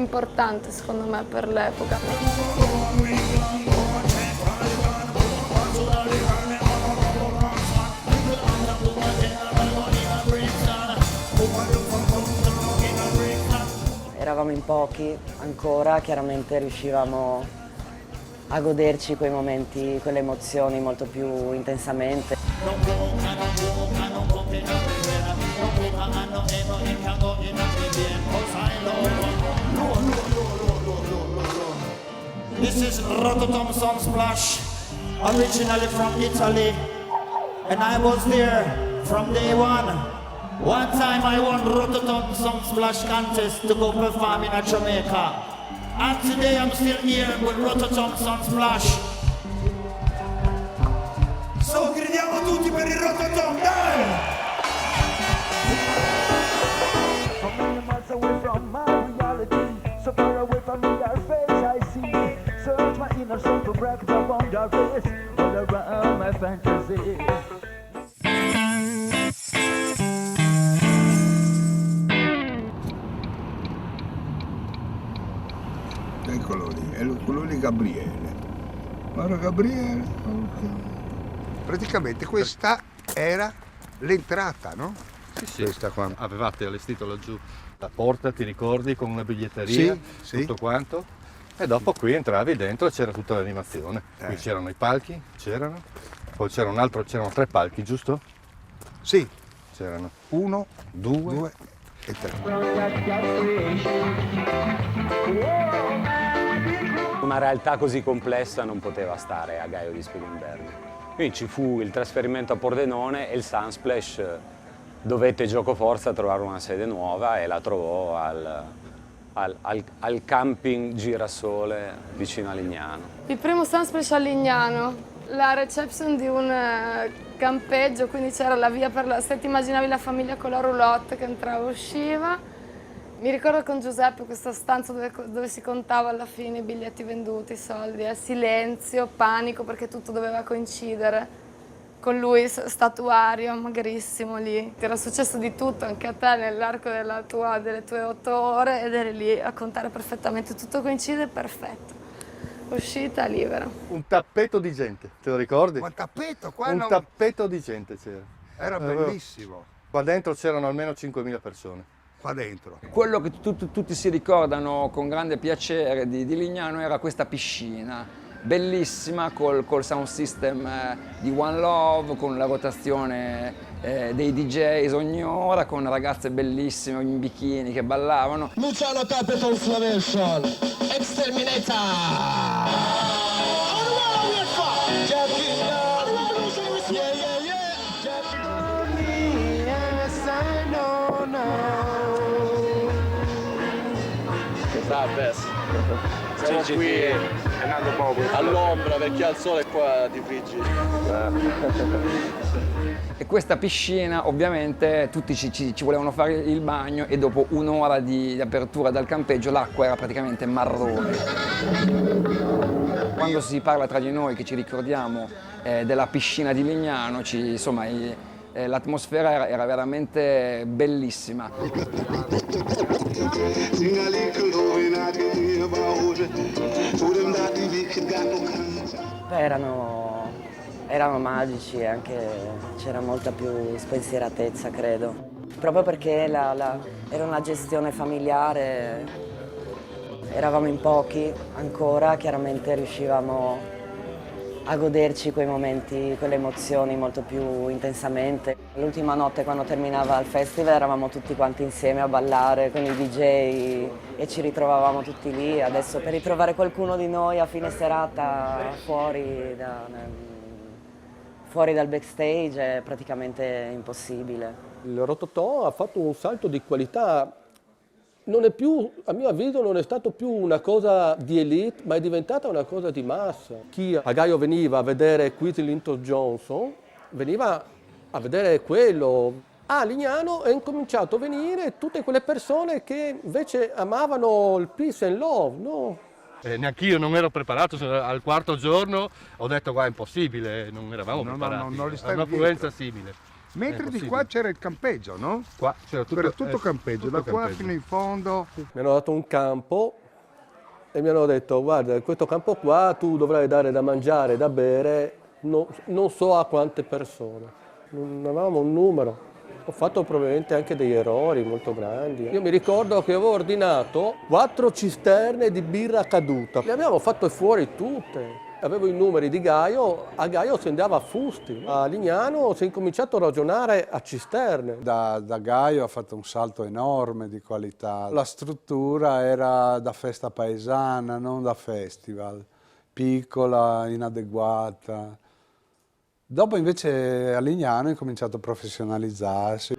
importante secondo me per l'epoca. Eravamo in pochi ancora, chiaramente riuscivamo a goderci quei momenti, quelle emozioni molto più intensamente. This is Rototom Sunsplash, originally from Italy, and I was there from day one. One time I won Rototom Sunsplash contest to go perform in Jamaica, and today I'm still here with Rototom Sunsplash. So gridiamo tutti per il Rototom, dai! Eccolo lì, è quello lì Gabriele. Guarda Gabriele. Praticamente questa era l'entrata, no? Sì. Questa qua. Avevate allestito laggiù la porta, ti ricordi, con una biglietteria, Sì. tutto quanto. E dopo qui entravi dentro e c'era tutta l'animazione. Qui c'erano i palchi, poi c'erano 3 palchi, giusto? Sì. C'erano 1, 2 2 e 3. Una realtà così complessa non poteva stare a Gaio di Spillenberg. Quindi ci fu il trasferimento a Pordenone e il Sunsplash dovette giocoforza trovare una sede nuova e la trovò al camping Girasole vicino a Lignano. Il primo Sunsplash a Lignano, la reception di un campeggio, quindi c'era la via se ti immaginavi la famiglia con la roulotte che entrava e usciva. Mi ricordo con Giuseppe questa stanza dove si contava alla fine i biglietti venduti, i soldi, silenzio, panico perché tutto doveva coincidere. Con lui statuario, magrissimo lì. Ti era successo di tutto anche a te nell'arco delle tue 8 ore ed eri lì a contare perfettamente, tutto coincide, perfetto. Uscita libera. Un tappeto di gente, te lo ricordi? Ma tappeto qua Un non... tappeto di gente c'era. Era bellissimo. Qua dentro c'erano almeno 5.000 persone. Qua dentro. Quello che tutti si ricordano con grande piacere di Lignano era questa piscina, bellissima col sound system di One Love, con la rotazione dei DJs ogni ora, con ragazze bellissime in bikini che ballavano. Luciano Capital Flamation, Exterminator! Siamo qui all'ombra perché al sole qua ti friggi. E questa piscina ovviamente tutti ci volevano fare il bagno e dopo un'ora di apertura dal campeggio l'acqua era praticamente marrone. Quando si parla tra di noi che ci ricordiamo della piscina di Lignano, l'atmosfera era veramente bellissima. Erano magici e anche c'era molta più spensieratezza, credo. Proprio perché era una gestione familiare, eravamo in pochi ancora, chiaramente riuscivamo a goderci quei momenti, quelle emozioni molto più intensamente. L'ultima notte quando terminava il festival eravamo tutti quanti insieme a ballare con i DJ e ci ritrovavamo tutti lì. Adesso per ritrovare qualcuno di noi a fine serata fuori dal backstage è praticamente impossibile. Il Rototom ha fatto un salto di qualità. Non è più, a mio avviso, non è stato più una cosa di elite, ma è diventata una cosa di massa. Chi a Gaio veniva a vedere Quincy Johnson, veniva a vedere quello. A Lignano è incominciato a venire tutte quelle persone che invece amavano il peace and love, no? Neanch'io non ero preparato, al quarto giorno ho detto qua è impossibile, non eravamo preparati, non li a stavi un'affluenza dietro. simile. Mentre di possibile. qua c'era il campeggio, no? Qua c'era tutto, Era tutto campeggio, tutto da qua campeggio. fino in fondo. Mi hanno dato un campo e mi hanno detto guarda, in questo campo qua tu dovrai dare da mangiare, da bere, non so a quante persone. Non avevamo un numero. Ho fatto probabilmente anche degli errori molto grandi. Io mi ricordo che avevo ordinato 4 cisterne di birra caduta. Le abbiamo fatte fuori tutte. Avevo i numeri di Gaio, a Gaio si andava a fusti. A Lignano si è incominciato a ragionare a cisterne. Da Gaio ha fatto un salto enorme di qualità. La struttura era da festa paesana, non da festival. Piccola, inadeguata. Dopo invece a Lignano ha incominciato a professionalizzarsi.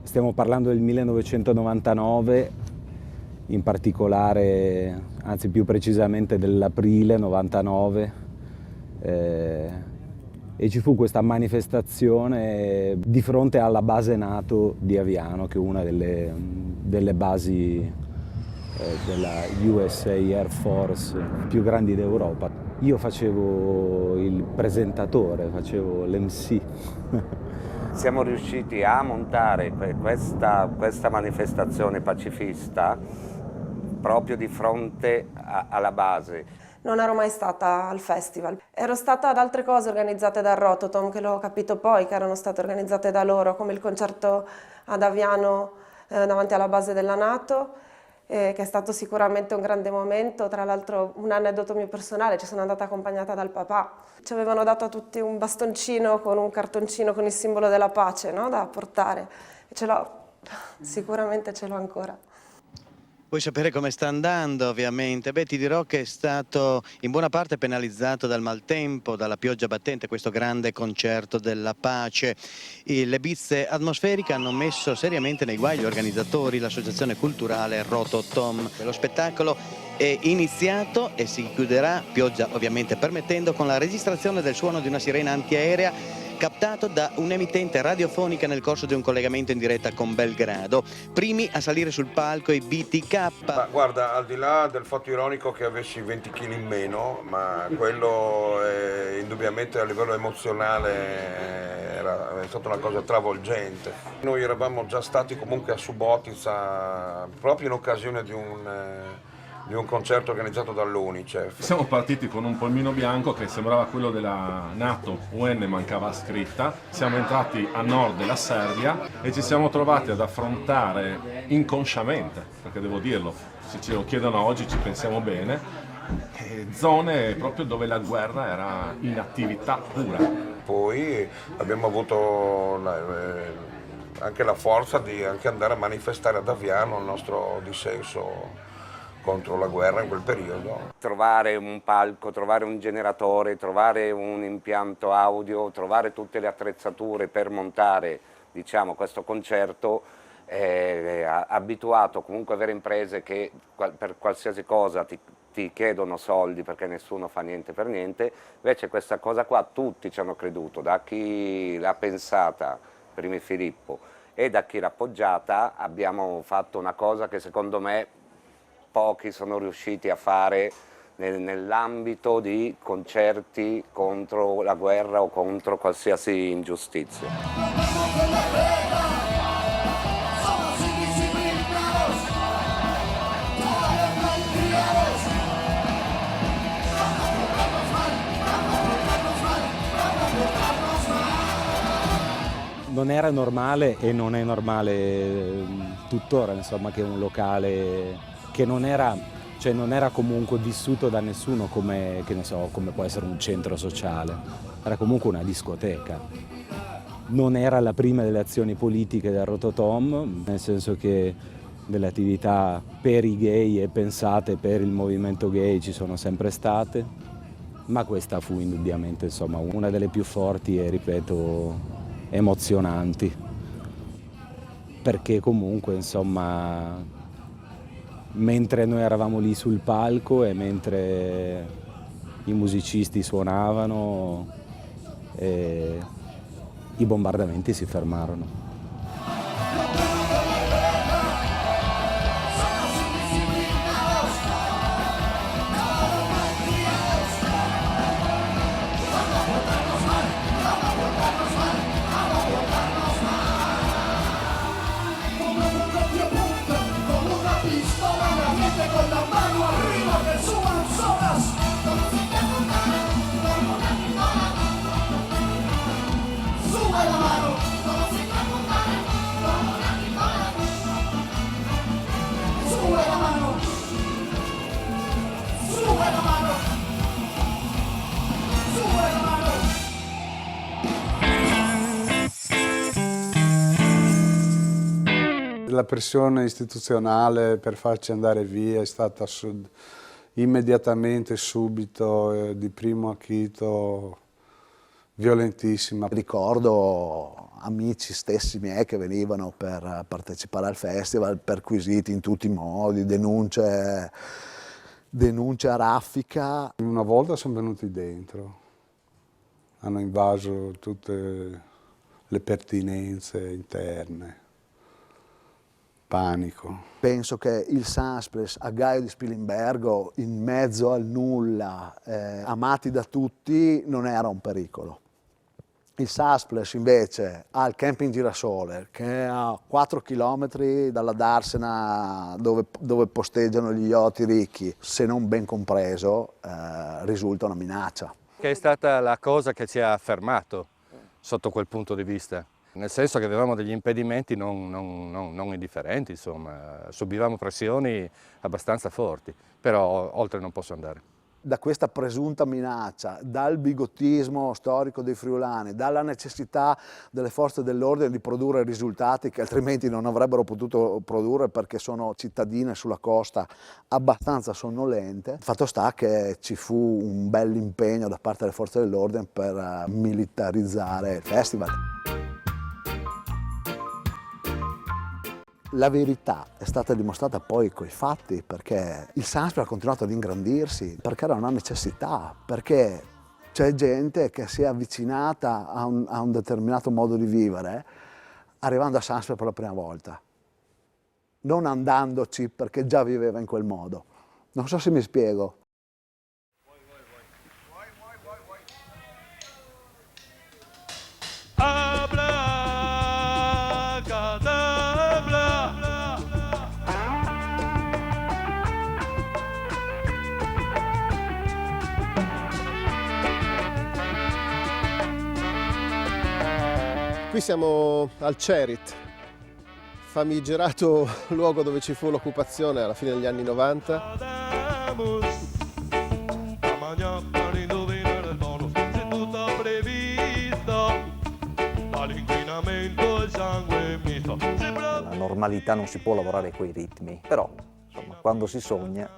Stiamo parlando del 1999, in particolare, anzi più precisamente dell'aprile 99, e ci fu questa manifestazione di fronte alla base NATO di Aviano, che è una delle basi della USA Air Force più grandi d'Europa. Io facevo il presentatore, facevo l'MC. Siamo riusciti a montare questa manifestazione pacifista proprio di fronte alla base. Non ero mai stata al festival. Ero stata ad altre cose organizzate dal Rototom, che l'ho capito poi, che erano state organizzate da loro, come il concerto ad Aviano davanti alla base della NATO, che è stato sicuramente un grande momento. Tra l'altro un aneddoto mio personale, ci sono andata accompagnata dal papà. Ci avevano dato a tutti un bastoncino con un cartoncino con il simbolo della pace, no? Da portare. E ce l'ho, sicuramente ce l'ho ancora. Vuoi sapere come sta andando, ovviamente? Beh, ti dirò che è stato in buona parte penalizzato dal maltempo, dalla pioggia battente, questo grande concerto della pace. Le bizze atmosferiche hanno messo seriamente nei guai gli organizzatori, l'associazione culturale Rototom. Lo spettacolo è iniziato e si chiuderà, pioggia ovviamente permettendo, con la registrazione del suono di una sirena antiaerea captato da un'emittente radiofonica nel corso di un collegamento in diretta con Belgrado. Primi a salire sul palco i BTK. Ma guarda, al di là del fatto ironico che avessi 20 kg in meno, ma quello è indubbiamente a livello emozionale è stata una cosa travolgente. Noi eravamo già stati comunque a Subotica proprio in occasione di un concerto organizzato dall'UNICEF. Siamo partiti con un polmino bianco che sembrava quello della NATO, UN mancava scritta, siamo entrati a nord della Serbia e ci siamo trovati ad affrontare inconsciamente, perché devo dirlo, se ce lo chiedono oggi ci pensiamo bene, zone proprio dove la guerra era in attività pura. Poi abbiamo avuto anche la forza di anche andare a manifestare ad Aviano il nostro dissenso contro la guerra in quel periodo. Trovare un palco, trovare un generatore, trovare un impianto audio, trovare tutte le attrezzature per montare, diciamo, questo concerto, ha abituato comunque a avere imprese che per qualsiasi cosa ti chiedono soldi perché nessuno fa niente per niente. Invece questa cosa qua tutti ci hanno creduto, da chi l'ha pensata, prima Filippo, e da chi l'ha appoggiata. Abbiamo fatto una cosa che secondo me pochi sono riusciti a fare nell'ambito di concerti contro la guerra o contro qualsiasi ingiustizia. Non era normale e non è normale tuttora, insomma, che un locale che non era Cioè non era comunque vissuto da nessuno come, che ne so, come può essere un centro sociale, era comunque una discoteca. Non era la prima delle azioni politiche del Rototom, nel senso che delle attività per i gay e pensate per il movimento gay ci sono sempre state, ma questa fu indubbiamente, insomma, una delle più forti e, ripeto, emozionanti, perché comunque, insomma, mentre noi eravamo lì sul palco e mentre i musicisti suonavano, i bombardamenti si fermarono. La pressione istituzionale per farci andare via è stata immediatamente, subito, di primo acchito, violentissima. Ricordo amici stessi miei che venivano per partecipare al festival, perquisiti in tutti i modi, denunce a raffica. Una volta sono venuti dentro, hanno invaso tutte le pertinenze interne. Panico. Penso che il Sunsplash a Gaio di Spilimbergo, in mezzo al nulla, amati da tutti, non era un pericolo. Il Sunsplash invece al Camping Girasole, che è a 4 chilometri dalla Darsena dove posteggiano gli yacht ricchi, se non ben compreso, risulta una minaccia. Che è stata la cosa che ci ha fermato sotto quel punto di vista. Nel senso che avevamo degli impedimenti non indifferenti, insomma, subivamo pressioni abbastanza forti, però oltre non posso andare. Da questa presunta minaccia, dal bigottismo storico dei friulani, dalla necessità delle forze dell'ordine di produrre risultati che altrimenti non avrebbero potuto produrre perché sono cittadine sulla costa abbastanza sonnolente, fatto sta che ci fu un bel impegno da parte delle forze dell'ordine per militarizzare il festival. La verità è stata dimostrata poi coi fatti, perché il Sunsplash ha continuato ad ingrandirsi, perché era una necessità, perché c'è gente che si è avvicinata a un determinato modo di vivere arrivando a Sunsplash per la prima volta, non andandoci perché già viveva in quel modo. Non so se mi spiego. Qui siamo al Cerit, famigerato luogo dove ci fu l'occupazione alla fine degli anni 90. La normalità non si può lavorare coi ritmi, però insomma, quando si sogna.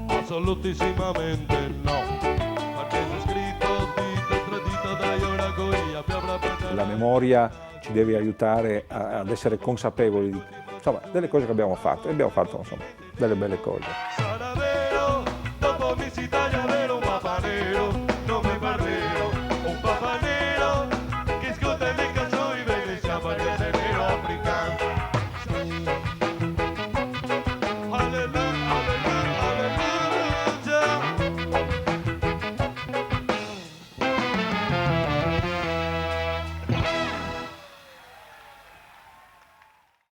Assolutissimamente no. La memoria ci deve aiutare ad essere consapevoli di, insomma, delle cose che abbiamo fatto, e abbiamo fatto insomma, delle belle cose.